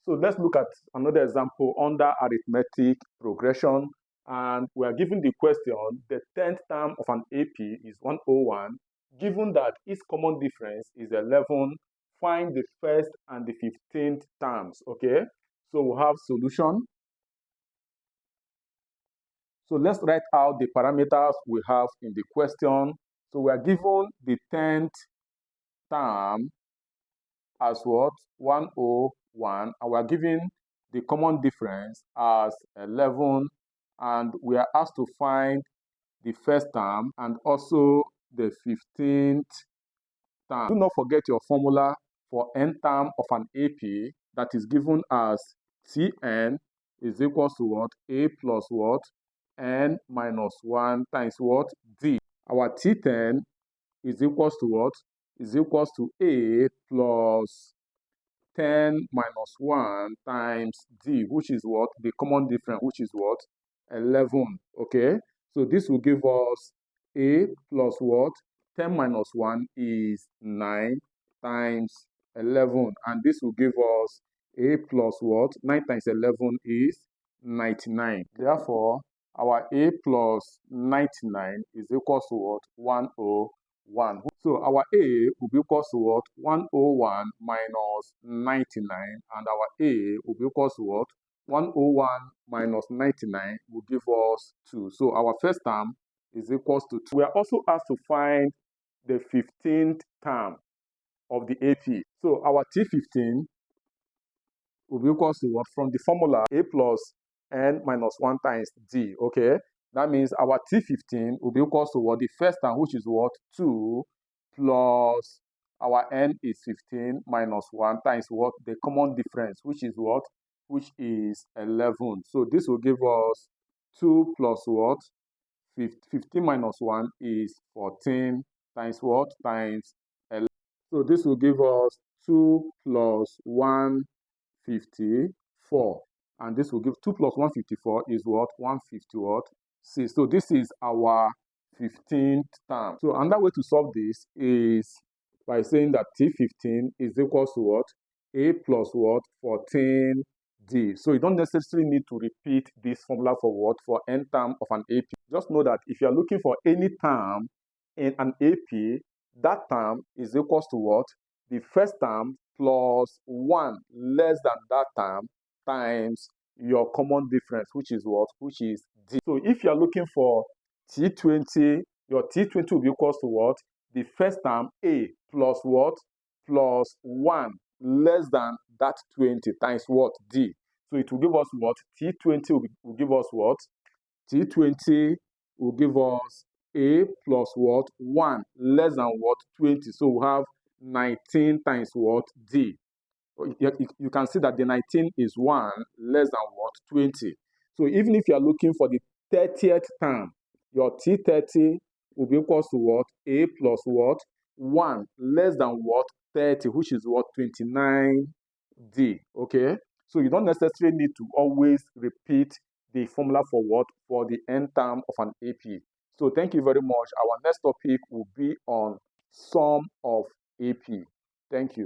So let's look at another example under arithmetic progression. And we are given the question, the 10th term of an AP is 101. Given that its common difference is 11, find the first and the 15th terms, okay? So we have solution. So let's write out the parameters we have in the question. So we are given the 10th term as what? 101, and we are given the common difference as 11, and we are asked to find the first term and also the 15th term. Do not forget your formula for n term of an AP, that is given as Tn is equals to what? A plus what? N minus 1 times what? D. Our T10 is equals to what? Is equals to A plus 10 minus 1 times D, which is what? The common difference, which is what? 11, okay? So this will give us A plus what? 10 minus 1 is 9 times 11, and this will give us A plus what? 9 times 11 is 99. Therefore, our A plus 99 is equal to what? 101. So our A will be equal to what? 101 minus 99, and our A will be equal to what? 101 minus 99 will give us 2. So our first term is equal to 2. We are also asked to find the 15th term of the AP. So our T15 will be equal to what? From the formula, A plus N minus 1 times D, okay? That means our T15 will be equal to what? The first term, which is what? 2 plus our N is 15 minus 1 times what? The common difference, which is what? Which is 11. So this will give us 2 plus what? 15 minus 1 is 14 times what? Times 11. So this will give us 2 plus 154. And this will give 2 plus 154 is what? 150 what? 6. So this is our 15th term. So another way to solve this is by saying that T15 is equal to what? A plus what? 14D. So you don't necessarily need to repeat this formula for what? For n term of an AP. Just know that if you are looking for any term in an AP, that term is equal to what? The first term plus 1 less than that term times your common difference, which is what? Which is D. So if you are looking for T20, your T20 will be equal to what? The first term, A, plus what? Plus 1 less than that 20 times what? D. So it will give us what? T20 will give us what? T20 will give us A plus what? 1 less than what? 20. So we have 19 times what? D. You can see that the 19 is 1 less than what? 20. So even if you are looking for the 30th term, your T30 will be equal to what? A plus what? 1 less than what? 30, which is what? 29D. Okay? So you don't necessarily need to always repeat the formula for what? For the n term of an AP. So thank you very much. Our next topic will be on sum of AP. Thank you.